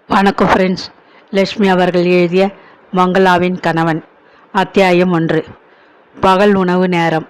வணக்கம் ஃப்ரெண்ட்ஸ். லட்சுமி அவர்கள் எழுதிய மங்களாவின் கணவன் அத்தியாயம் 1. பகல் உணவு நேரம்.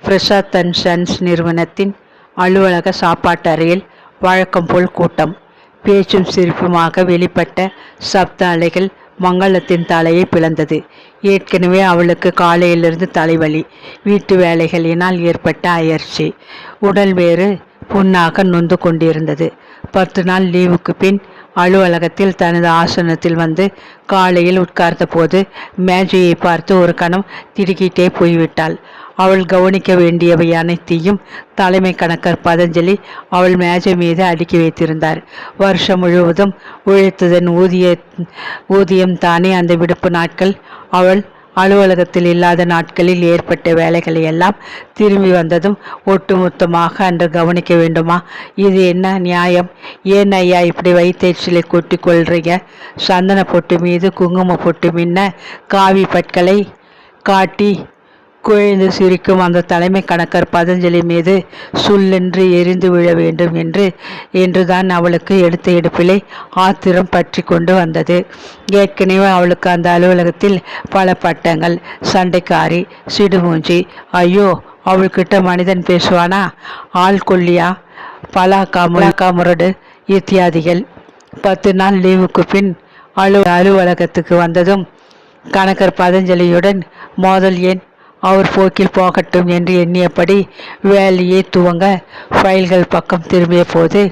பிரசாத் அண்ட் சன்ஸ் நிறுவனத்தின் அலுவலக சாப்பாட்டு அறையில் வழக்கம் போல் கூட்டம். பேச்சும் சிரிப்புமாக வெளிப்பட்ட சப்த அலைகள் மங்களத்தின் தலையை பிளந்தது. ஏற்கனவே அவளுக்கு காலையிலிருந்து தலைவலி, வீட்டு வேலைகளினால் ஏற்பட்ட அயற்சி, உடல் வேறு புண்ணாக நொந்து கொண்டிருந்தது. 10 நாள் லீவுக்கு பின் அலுவலகத்தில் தனது ஆசனத்தில் வந்து காலையில் உட்கார்ந்த போது மேஜையை பார்த்து ஒரு கணம் திடுக்கிட்டே போய்விட்டாள். அவள் கவனிக்க வேண்டியவை அனைத்தையும் தலைமை கணக்கர் பதஞ்சலி அவள் மேஜை மீது அடுக்கி வைத்திருந்தார். வருஷம் முழுவதும் உழைத்ததன் ஊதியம் தானே அந்த விடுப்பு நாட்கள். அவள் அலுவலகத்தில் இல்லாத நாட்களில் ஏற்பட்ட வேலைகளை எல்லாம் திரும்பி வந்ததும் ஒட்டுமொத்தமாக அன்று கவனிக்க வேண்டுமா? இது என்ன நியாயம்? ஏன் ஐயா இப்படி வயிற்றுச்சிலை கொட்டி கொள்றீங்க? சந்தன பொட்டு மீது குங்கும பொட்டு மின்ன காவி பற்களை காட்டி குழைந்து சிரிக்கும் அந்த தலைமை கணக்கர் பதஞ்சலி மீது சுல்லென்று எரிந்து விழ வேண்டும் என்றுதான் அவளுக்கு எடுத்த எடுப்பிலே ஆத்திரம் பற்றி கொண்டு வந்தது. ஏற்கனவே அவளுக்கு அந்த அலுவலகத்தில் பல பட்டங்கள், சண்டைக்காரி, சிடுமூஞ்சி, ஐயோ அவள்கிட்ட மனிதன் பேசுவானா, ஆள் கொல்லியா, பலாக்கா முரடு இத்தியாதிகள். 10 நாள் லீவுக்கு பின் அலுவலகத்துக்கு வந்ததும் கணக்கர் பதஞ்சலியுடன் மோதல் ஏன், அவர் போக்கில் போகட்டும் என்று எண்ணியபடி வேலையை துவங்க ஃபைல்கள் பக்கம் திரும்பிய போது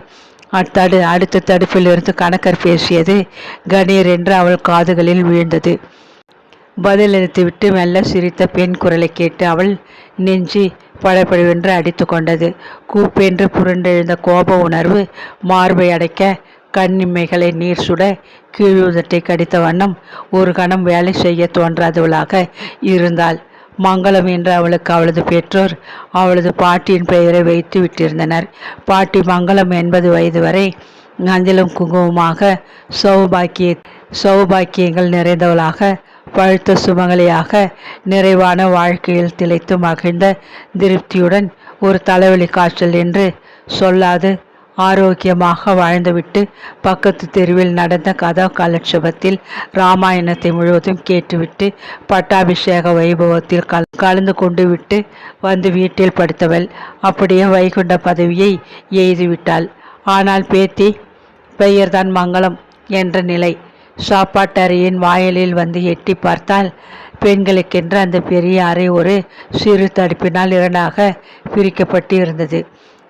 அடுத்த தடுப்பிலிருந்து கணக்கர் பேசியது கணீர் என்று அவள் காதுகளில் வீழ்ந்தது. பதிலளித்துவிட்டு மெல்ல சிரித்த பெண் குரலை கேட்டு அவள் நெஞ்சி படப்படவென்று அடித்து கொண்டது. கூப்பென்று புரண்டெழுந்த கோப உணர்வு மார்பை அடைக்க கண்ணிமைகளை நீர் சுட கீழுதட்டை கடித்த வண்ணம் ஒரு கணம் வேலை செய்ய தோன்றாதவளாக இருந்தாள். மங்களம் என்று அவளுக்கு அவளது பெற்றோர் அவளது பாட்டியின் பெயரை வைத்து விட்டிருந்தனர். பாட்டி மங்களம் 80 வயது வரை மஞ்சளும் குங்குமமாக சௌபாக்கியங்கள் நிறைந்தவளாக, பழுத்த சுமங்கலியாக, நிறைவான வாழ்க்கையில் திளைத்து மகிழ்ந்த திருப்தியுடன் ஒரு தலைவலி காய்ச்சல் என்று சொல்லாது ஆரோக்கியமாக வாழ்ந்துவிட்டு பக்கத்து தெருவில் நடந்த கதா கலட்சபத்தில் ராமாயணத்தை முழுவதும் கேட்டுவிட்டு பட்டாபிஷேக வைபவத்தில் கலந்து கொண்டு விட்டு வந்து வீட்டில் படுத்தவள் அப்படியே வைகுண்ட பதவியை எய்துவிட்டாள். ஆனால் பேத்தி பெயர்தான் மங்களம் என்ற நிலை. சாப்பாட்டறையின் வாயிலில் வந்து எட்டி பார்த்தால் பெண்களுக்கென்று அந்த பெரிய அறை ஒரு சிறு தடுப்பினால் 2ஆக பிரிக்கப்பட்டு இருந்தது.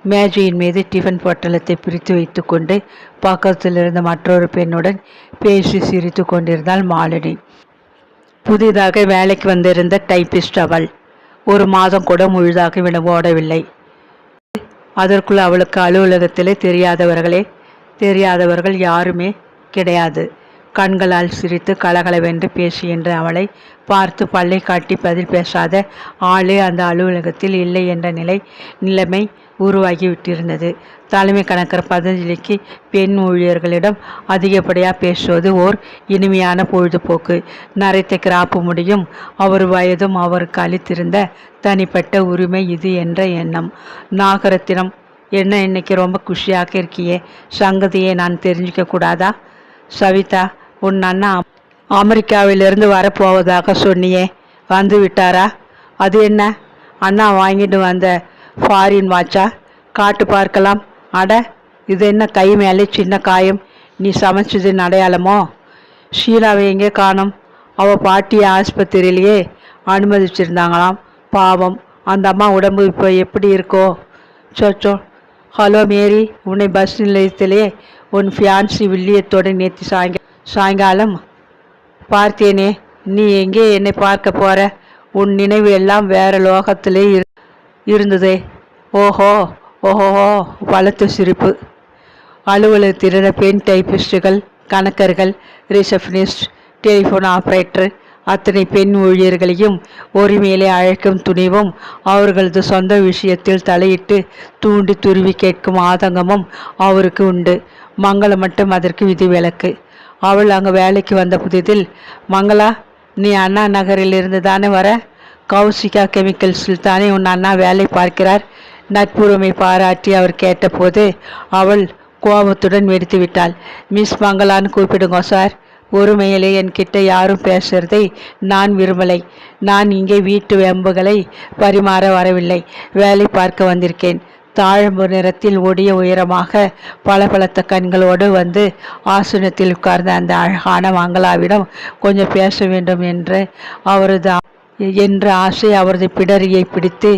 மேஜையின் மீது டிஃபன் பொட்டலத்தை பிரித்து வைத்து கொண்டு பக்கத்தில் இருந்த மற்றொரு பெண்ணுடன் பேசி சிரித்து கொண்டிருந்தாள் மாலினி. புதிதாக வேலைக்கு வந்திருந்த டைப்பிஸ்ட் அவள். 1 மாதம் கூட முழுதாக ஓடவில்லை. அதற்குள் அவளுக்கு அலுவலகத்திலே தெரியாதவர்கள் யாருமே கிடையாது. கண்களால் சிரித்து கலகலவென்று பேசுகின்ற அவளை பார்த்து பல்லை காட்டி பதில் பேசாத ஆளே அந்த அலுவலகத்தில் இல்லை என்ற நிலைமை உருவாகிவிட்டிருந்தது. தலைமை கணக்கர் பதஞ்சலிக்கு பெண் ஊழியர்களிடம் அதிகப்படியாக பேசுவது ஓர் இனிமையான பொழுதுபோக்கு. நரைத்த கிராப்பு முடியும் அவர் வயதும் அவருக்கு அளித்திருந்த தனிப்பட்ட உரிமை இது என்ற எண்ணம். நாகரத்தினம், என்ன இன்னைக்கு ரொம்ப குஷியாக இருக்கியே, சங்கதியை நான் தெரிஞ்சிக்க கூடாதா? சவிதா, உன் அண்ணா அமெரிக்காவிலிருந்து வரப்போவதாக சொன்னியே, வந்து விட்டாரா? அது என்ன, அண்ணா வாங்கிட்டு வந்த ஃபாரின் வாட்சா? காட்டு பார்க்கலாம். அட, இது என்ன கை மேலே சின்ன காயம்? நீ சமைச்சதின் அடையாளமோ? ஷீலாவை எங்கே காணோம்? அவள் பாட்டியை ஆஸ்பத்திரியிலேயே அனுமதிச்சிருந்தாங்களாம். பாவம், அந்த அம்மா உடம்பு இப்போ எப்படி இருக்கோ? சோச்சோ. ஹலோ மேரி, உன்னை பஸ் நிலையத்திலே உன் ஃபியான்சி வில்லியத்தோடு நேற்று சாயங்காலம் பார்த்தேனே, நீ எங்கே என்னை பார்க்க போற? உன் நினைவு எல்லாம் வேற லோகத்திலே இருந்ததே. ஓஹோ ஓஹோ. பலத்த சிரிப்பு. அலுவலகத்திருந்த பெண் டைப்பிஸ்டுகள், கணக்கர்கள், ரிசப்ஷனிஸ்ட், டெலிஃபோன் ஆப்ரேட்டர் அத்தனை பெண் ஊழியர்களையும் ஒரு மேலே அழைக்கும் துணிவும் அவர்களது சொந்த விஷயத்தில் தலையிட்டு தூண்டி துருவி கேட்கும் ஆதங்கமும் அவருக்கு உண்டு. மங்களம் மட்டும் அதற்கு விதிவிலக்கு. அவள் அங்கே வேலைக்கு வந்த புதிதில், மங்களா, நீ அண்ணா நகரில் இருந்து தானே வர? கௌசிகா கெமிக்கல்ஸில் தானே உன் அண்ணா வேலை பார்க்கிறார்? நட்புரிமை பாராட்டி அவர் கேட்டபோது அவள் கோபத்துடன் வெடித்து விட்டாள். மிஸ் மங்களான்னு கூப்பிடுங்க சார். ஒருமையிலே என்கிட்ட யாரும் பேசுறதை நான் விரும்பலை. நான் இங்கே வீட்டு வெம்புகளை பரிமாற வரவில்லை, வேலை பார்க்க வந்திருக்கேன். தாழம்பு நிறத்தில் ஒடிய உயரமாக பளபளத்த கண்களோடு வந்து ஆசனத்தில் உட்கார்ந்த அந்த அழகான மங்களாவிடம் கொஞ்சம் பேச வேண்டும் என்ற ஆசை அவரது பிடரியை பிடித்து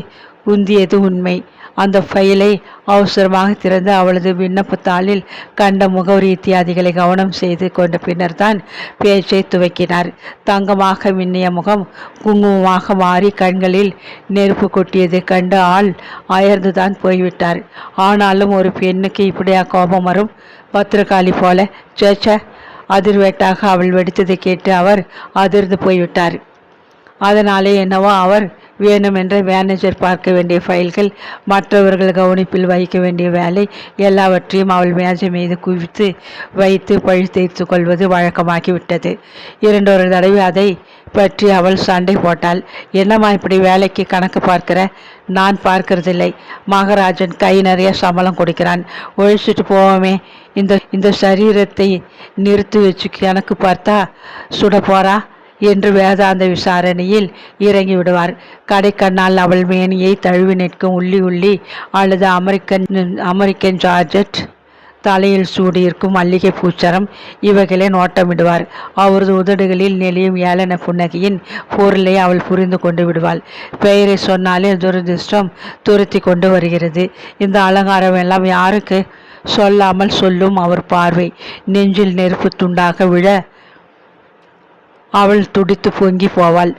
உந்தியது உண்மை. அந்த ஃபைலை அவசரமாக திறந்து அவளது விண்ணப்பத்தாளில் கண்ட முகவரி இத்தியாதிகளை கவனம் செய்து கொண்ட பின்னர் தான் பேச்சை துவக்கினார். தங்கமாக மின்னிய முகம் குங்குமமாக மாறி கண்களில் நெருப்பு கொட்டியதை கண்டு ஆள் அயர்ந்துதான் போய்விட்டார். ஆனாலும் ஒரு பெண்ணுக்கு இப்படியா கோபம் வரும்? பத்திரகாளி போல சேச்ச! அதிர்வேட்டாக அவள் வெடித்ததை கேட்டு அவர் அதிர்ந்து போய்விட்டார். அதனாலே என்னவோ அவர் வேணுமென்ற மேனேஜர் பார்க்க வேண்டிய ஃபைல்கள், மற்றவர்கள் கவனிப்பில் வைக்க வேண்டிய வேலை எல்லாவற்றையும் அவள் மேஜை மீது குவித்து வைத்து பழி தேய்த்து கொள்வது வழக்கமாகிவிட்டது. இரண்டொரு தடவை அதை பற்றி அவள் சண்டை போட்டாள். என்னம்மா இப்படி வேலைக்கு கணக்கு பார்க்கிற? நான் பார்க்கறதில்லை. மகாராஜன் கை நிறைய சம்பளம் கொடுக்கிறான், ஒழிச்சிட்டு போவோமே. இந்த சரீரத்தை நிறுத்தி வச்சு கணக்கு பார்த்தா சுட போறா என்று வேதாந்த விசாரணையில் இறங்கி விடுவார். கடைக்கண்ணால் அவள் மேனியை தழுவி நிற்கும் உள்ளி அல்லது அமெரிக்கன் ஜார்ஜெட், தலையில் சூடியிருக்கும் மல்லிகை பூச்சரம் இவைகளை நோட்டமிடுவார். அவரது உதடுகளில் நெளியும் ஏளன புன்னகையின் பொருளை அவள் புரிந்து கொண்டு விடுவாள். பெயரை சொன்னாலே துரதிர்ஷ்டம் துரத்தி கொண்டு வருகிறது. இந்த அலங்காரம் எல்லாம் யாருக்கு? சொல்லாமல் சொல்லும் அவர் பார்வை நெஞ்சில் நெருப்பு துண்டாக விழ அவள் துடித்து பொங்கி போவாள்.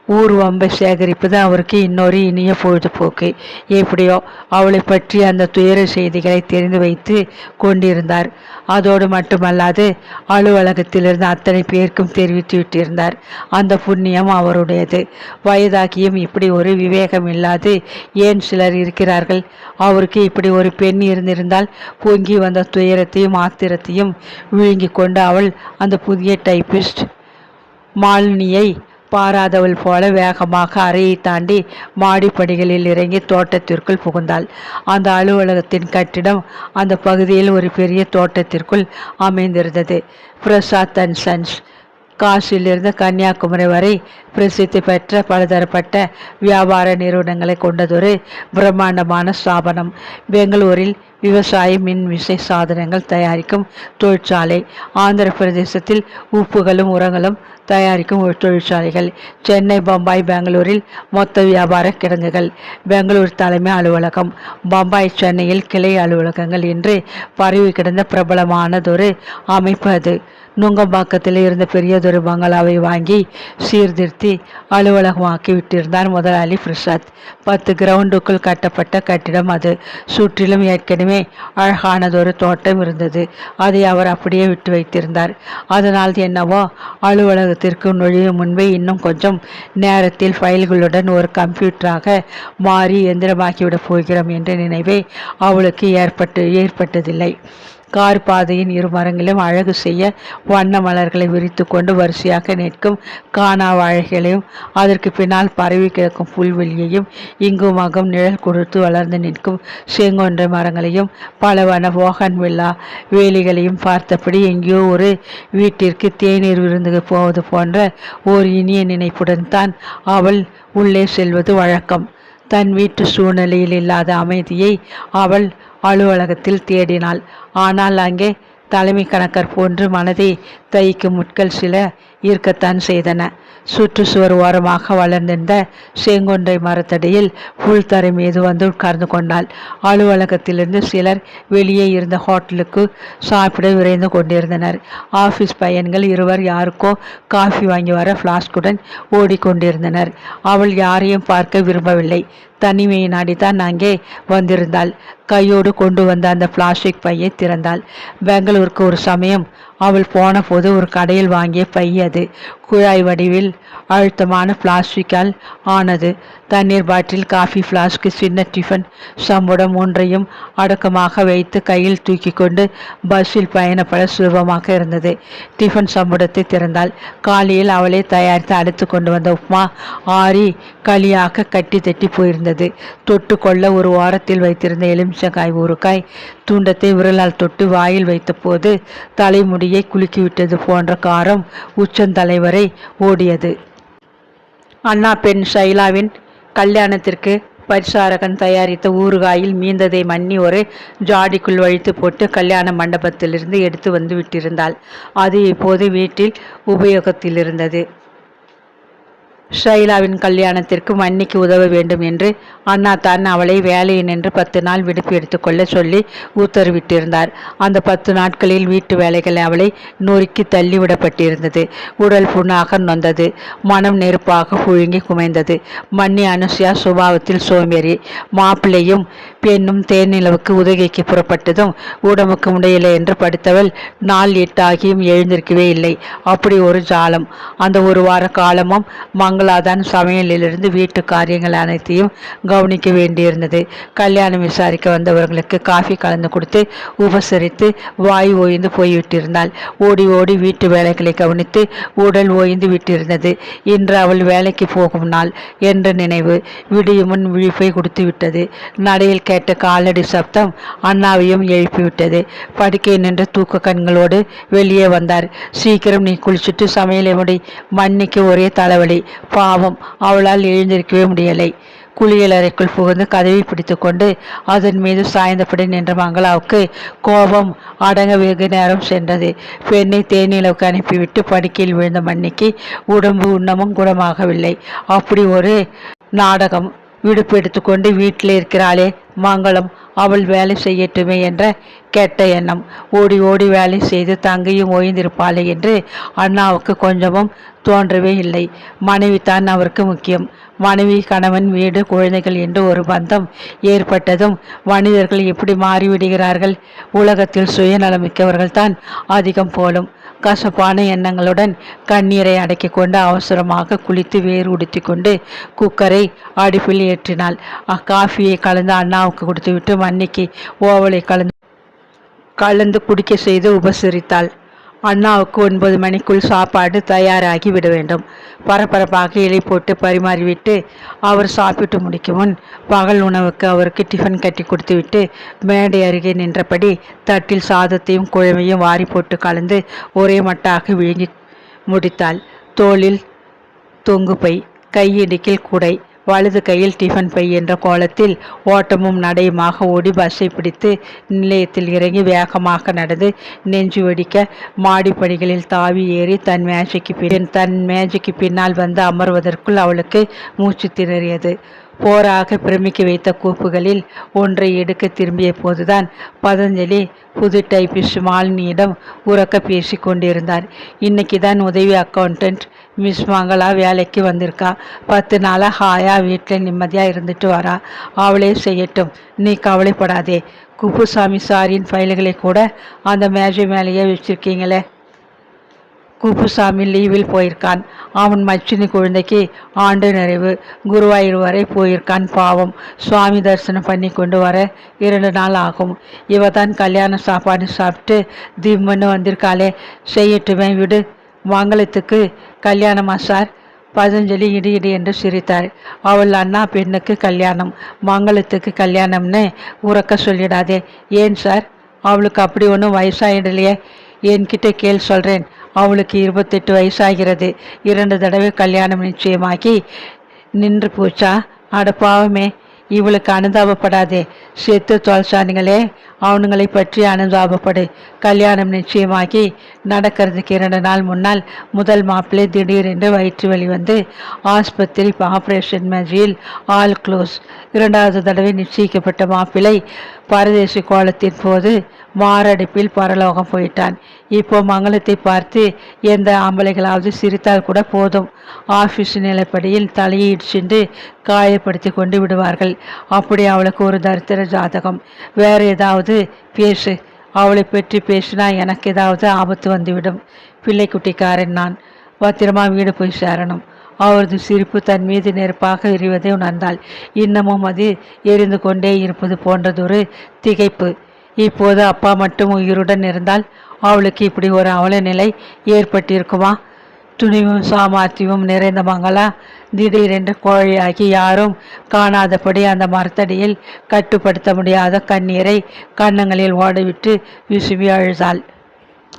ஊர் வம்பை சேகரிப்பது அவருக்கு இன்னொரு இனிய பொழுதுபோக்கு. எப்படியோ அவளை பற்றி அந்த துயர செய்திகளை தெரிந்து வைத்து கொண்டிருந்தார். அதோடு மட்டுமல்லாது அலுவலகத்திலிருந்து அத்தனை பேருக்கும் தெரிவித்து விட்டிருந்தார். அந்த புண்ணியம் அவருடையது. வயதாகியும் இப்படி ஒரு விவேகம் இல்லாது ஏன் சிலர் இருக்கிறார்கள்? அவருக்கு இப்படி ஒரு பெண் இருந்திருந்தால் பொங்கி வந்த துயரத்தையும் ஆத்திரத்தையும் விழுங்கி கொண்டு அவள் அந்த புதிய டைப்பிஸ்ட் மாலினியை பாராதவள் போல வேகமாக அறையை தாண்டி மாடிப்படிகளில் இறங்கி தோட்டத்திற்குள் புகுந்தாள். அந்த அலுவலகத்தின் கட்டிடம் அந்த பகுதியில் ஒரு பெரிய தோட்டத்திற்குள் அமைந்திருந்தது. பிரசாத் அண்ட் சன்ஸ் காசிலிருந்து கன்னியாகுமரி வரை பிரசித்தி பெற்ற பலதரப்பட்ட வியாபார நிறுவனங்களை கொண்டதொரு பிரம்மாண்டமான ஸ்தாபனம். பெங்களூரில் விவசாய மின் விசை சாதனங்கள் தயாரிக்கும் தொழிற்சாலை, ஆந்திர பிரதேசத்தில் உப்புகளும் உரங்களும் தயாரிக்கும் தொழிற்சாலைகள், சென்னை, பம்பாய், பெங்களூரில் மொத்த வியாபார கிடங்குகள், பெங்களூர் தலைமை அலுவலகம், பம்பாய், சென்னையில் கிளை அலுவலகங்கள் என்று பரவி கிடந்த பிரபலமானதொரு அமைப்பு அது. நுங்கம்பாக்கத்தில் இருந்த பெரியதொரு பங்களாவை வாங்கி சீர்திருத்தி அலுவலகமாக்கி விட்டிருந்தார் முதலாளி பிரசாத். 10 கிரவுண்டுக்குள் கட்டப்பட்ட கட்டிடம் அது. சுற்றிலும் ஏற்கனவே அழகானதொரு தோட்டம் இருந்தது. அதை அவர் அப்படியே விட்டு வைத்திருந்தார். அதனால் என்னவோ அலுவலகத்திற்கு நுழையும் முன்பே இன்னும் கொஞ்சம் நேரத்தில் ஃபைல்களுடன் ஒரு கம்ப்யூட்டராக மாறி எந்திரமாக்கிவிடப் போகிறோம் என்ற நினைவே அவளுக்கு ஏற்பட்டதில்லை. கார் பாதையின் இரு மரங்களிலும் அழகு செய்ய வண்ண மலர்களை விரித்து கொண்டு வரிசையாக நிற்கும் காணா வாழைகளையும் அதற்கு பின்னால் பரவி கிடக்கும் புல்வெளியையும் இங்கும் அங்கும் நிழல் கொடுத்து வளர்ந்து நிற்கும் செங்கொன்றை மரங்களையும் பல வண்ண போகன் வில்லா வேலிகளையும் பார்த்தபடி எங்கேயோ ஒரு வீட்டிற்கு தேநீர் விருந்துக்கு போவது போன்ற ஓர் இனிய நினைப்புடன் தான் அவள் உள்ளே செல்வது வழக்கம். தன் வீட்டு சூழ்நிலையில் இல்லாத அமைதியை அவள் அலுவலகத்தில் தேடினாள். ஆனால் அங்கே தலைமை கணக்கர் போன்று மனதை தைக்கும் முட்கள் சில இருக்கத்தான் செய்தன. சுற்றுச்சுவர் ஓரமாக வளர்ந்திருந்த செங்கொன்றை மரத்தடியில் புல்தரை மீது வந்து உட்கார்ந்து கொண்டாள். அலுவலகத்திலிருந்து சிலர் வெளியே இருந்த ஹோட்டலுக்கு சாப்பிட விரைந்து கொண்டிருந்தனர். ஆபீஸ் பையன்கள் இருவர் யாருக்கோ காஃபி வாங்கி வர பிளாஸ்குடன் ஓடிக்கொண்டிருந்தனர். அவள் யாரையும் பார்க்க விரும்பவில்லை. தனிமையை நாடித்தான் அங்கே வந்திருந்தாள். கையோடு கொண்டு வந்த அந்த பிளாஸ்டிக் பையை திறந்தாள். பெங்களூருக்கு ஒரு சமயம் அவள் போன போது ஒரு கடையில் வாங்கிய பை அது. குழாய் வடிவில் அழுத்தமான பிளாஸ்டிக்கால் ஆனது. தண்ணீர் பாட்டில், காஃபி பிளாஸ்க், சின்ன டிஃபன் சம்புடம் மூன்றையும் அடக்கமாக வைத்து கையில் தூக்கி கொண்டு பஸ்ஸில் பயணப்பட சுலபமாக இருந்தது. டிஃபன் சம்புடத்தை திறந்தாள். காலையில் அவளே தயாரித்து அழைத்து கொண்டு வந்த உப்மா ஆறி களியாக கட்டி தட்டி போயிருந்தது. தொட்டு கொள்ள ஒரு வாரத்தில் வைத்திருந்த எலுமிச்சங்காய் ஊறுகாய் துண்டத்தை விரலால் தொட்டு வாயில் வைத்த போது தலைமுடியை குலுக்கிவிட்டது போன்ற காரம் உச்சந்தலைவரை ஓடியது. அண்ணா பெண் ஷைலாவின் கல்யாணத்திற்கு பரிசாரகன் தயாரித்த ஊறுகாயில் மீந்ததை மன்னி ஒரு ஜாடிக்குள் வழித்து போட்டு கல்யாண மண்டபத்திலிருந்து எடுத்து வந்து விட்டிருந்தாள். அது இப்போது வீட்டில் உபயோகத்தில் இருந்தது. ஷைலாவின் கல்யாணத்திற்கு மன்னிக்கு உதவ வேண்டும் என்று அண்ணா தான் அவளை வேலையை நின்று 10 நாள் விடுப்பு எடுத்துக்கொள்ள சொல்லி உத்தரவிட்டிருந்தார். அந்த 10 நாட்களில் வீட்டு வேலைகள் அவளை நொறுக்கி தள்ளிவிடப்பட்டிருந்தது. உடல் புண்ணாக நொந்தது. மனம் நெருப்பாக புழுங்கி குமைந்தது. மன்னி அனுசியா சுபாவத்தில் சோம்பேறி. மாப்பிள்ளையும் பெண்ணும் தேனிலவுக்கு உதகைக்கு புறப்பட்டதும் உடம்புக்கு முடியலை என்று படுத்தவள் நாள் 8 ஆகியும் எழுந்திருக்கவே இல்லை. அப்படி ஒரு ஜாலம். அந்த ஒரு வார காலமும் மங்களாதான் சமையலிலிருந்து வீட்டு காரியங்கள் அனைத்தையும் கவனிக்க வேண்டியிருந்தது. கல்யாணம் விசாரிக்க வந்தவர்களுக்கு காஃபி கலந்து கொடுத்து உபசரித்து வாய் ஓய்ந்து போய்விட்டிருந்தாள். ஓடி ஓடி வீட்டு வேலைகளை கவனித்து உடல் ஓய்ந்து விட்டிருந்தது. இன்று அவள் வேலைக்கு போகும் நாள் என்ற நினைவு விடியுமுன் விழிப்பை கொடுத்து விட்டது. நடையில் கேட்ட காலடி சப்தம் அண்ணாவையும் எழுப்பிவிட்டது. படுக்கை நின்று தூக்க கண்களோடு வெளியே வந்தார். சீக்கிரம் நீ குளிச்சுட்டு சமையலை முடி. மன்னிக்கு ஒரே தலைவலி. பாவம், அவளால் எழுந்திருக்கவே முடியலை. குளியலறைக்குள் புகுந்து கதவை பிடித்து கொண்டு அதன் மீது சாய்ந்தபடி நின்ற மங்களாவுக்கு கோபம் அடங்க வெகு நேரம் சென்றது. பெண்ணை தேனிலவுக்கு அனுப்பிவிட்டு படுக்கையில் விழுந்த மன்னிக்கு உடம்பு உண்ணமும் குணமாகவில்லை. அப்படி ஒரு நாடகம். விடுப்பு எடுத்துக்கொண்டு வீட்டில் இருக்கிறாளே மங்களம், அவள் வேலை செய்யட்டுமே என்ற கெட்ட எண்ணம். ஓடி ஓடி வேலை செய்து தங்கையும் ஓய்ந்திருப்பாளே என்று அண்ணாவுக்கு கொஞ்சமும் தோன்றவே இல்லை. மனைவி தான் அவருக்கு முக்கியம். மனைவி, கணவன், வீடு, குழந்தைகள் என்று ஒரு பந்தம் ஏற்பட்டதும் மனிதர்கள் எப்படி மாறிவிடுகிறார்கள். உலகத்தில் சுயநலமிக்கவர்கள் தான் அதிகம் போலும். கசப்பான எண்ணங்களுடன் கண்ணீரை அடக்கி கொண்டு அவசரமாக குளித்து வேறு உடுத்தி கொண்டு குக்கரை அடுப்பில் ஏற்றினாள். காஃபியை கலந்து அண்ணாவுக்கு கொடுத்துவிட்டு மன்னிக்கு ஓவலை கலந்து குடிக்க செய்து உபசரித்தாள். அண்ணாவுக்கு 9 மணிக்குள் சாப்பாடு தயாராகி விட வேண்டும். பரபரப்பாக இலை போட்டு பரிமாறிவிட்டு அவர் சாப்பிட்டு முடிக்கும் முன் பகல் உணவுக்கு அவருக்கு டிஃபன் கட்டி கொடுத்துவிட்டு மேடை அருகே நின்றபடி தட்டில் சாதத்தையும் குழம்பையும் வாரி போட்டு கலந்து ஒரே மட்டாக விழுங்கி முடித்தாள். தோளில் தொங்கு பை, கையிடுக்கில் குடை, வலது கையில் டிஃபன் பை என்ற கோலத்தில் ஓட்டமும் நடையுமாக ஓடி பஸ்ஸை பிடித்து நிலையத்தில் இறங்கி வேகமாக நடந்து நெஞ்சு வெடிக்க மாடிப்படிகளில் தாவி ஏறி தன் மேஜைக்கு பின்னால் வந்து அமர்வதற்குள் அவளுக்கு மூச்சு திணறியது. போராக பிரமிக்க வைத்த கூப்புகளில் ஒன்றை எடுக்க திரும்பிய போதுதான் பதஞ்சலி புது டைபிஸ்ட் மாலினியிடம் உறக்க பேசி கொண்டிருந்தார். இன்னைக்கு தான் உதவி அக்கௌண்டன்ட் மிஸ் மங்களா வேலைக்கு வந்திருக்கா. 10 நாளாக ஹாயா வீட்டில் நிம்மதியாக இருந்துட்டு வரா. அவளே செய்யட்டும், நீ கவலைப்படாதே. குப்புசாமி சாரின் ஃபைல்களை கூட அந்த மேஜை மேலேயே வச்சிருக்கீங்களே. குப்புசாமி லீவில் போயிருக்கான். அவன் மச்சினி குழந்தைக்கு ஆண்டு நிறைவு. குருவாயூர் வரை போயிருக்கான். பாவம், சுவாமி தரிசனம் பண்ணி கொண்டு வர 2 நாள் ஆகும். இவ தான் கல்யாண சாப்பாடு சாப்பிட்டு திம்முன்னு வந்திருக்காளே. செய்யட்டுமே, விடு. மங்களத்துக்கு கல்யாணமா சார்? பதஞ்சலி இடி இடி என்று சிரித்தார். அவள் அண்ணா பெண்ணுக்கு கல்யாணம், மங்களத்துக்கு கல்யாணம்னு உறக்க சொல்லிடாதே. ஏன் சார்? அவளுக்கு அப்படி ஒன்றும் வயசாகிடலையே. என்கிட்ட கேள் சொல்கிறேன். அவளுக்கு 28 வயசாகிறது. 2 தடவை கல்யாணம் நிச்சயமாக்கி நின்று போச்சா? அடப்பாவமே, இவளுக்கு அனுதாபப்படாதே. செத்து தொலைச்சானுங்களே, அவனுங்களை பற்றி அனுதாபப்படு. கல்யாணம் நிச்சயமாகி நடக்கிறதுக்கு 2 நாள் முன்னால் முதல் மாப்பிள்ளை திடீரென்று வயிற்று வலி வந்து ஆஸ்பத்திரி ஆப்ரேஷன் மேஜியில் ஆல் க்ளோஸ். 2வது தடவை நிச்சயிக்கப்பட்ட மாப்பிள்ளை பரதேசி கோலத்தின் போது மாரடைப்பில் பரலோகம் போயிட்டான். இப்போ மங்களத்தை பார்த்து எந்த ஆம்பளைகளாவது சிரித்தால் கூட போதும், ஆஃபீஸ் நிலைப்படியில் தலையிடிச்சுண்டு காயப்படுத்தி கொண்டு விடுவார்கள். அப்படி அவளுக்கு ஒரு தரித்திர ஜாதகம். வேறு ஏதாவது பேசு. அவளை பற்றி பேசினா எனக்கு ஏதாவது ஆபத்து வந்துவிடும். பிள்ளைக்குட்டிக்காரன் நான். பத்திரமா வீடு போய் சேரணும். அவரது சிரிப்பு தன் மீது நெருப்பாக எரிவதை உணர்ந்தாள். இன்னமும் அது எரிந்து கொண்டே இருப்பது போன்றதொரு திகைப்பு. இப்போது அப்பா மட்டும் உயிருடன் இருந்தால் அவளுக்கு இப்படி ஒரு அவல நிலை ஏற்பட்டிருக்குமா? துணிவும் சாமர்த்தியமும் நிறைந்த மங்களா திடீரென்று கோழையாகி யாரும் காணாதபடி அந்த மரத்தடியில் கட்டுப்படுத்த முடியாத கண்ணீரை கன்னங்களில் ஓடவிட்டு விசும்பி அழுதாள்.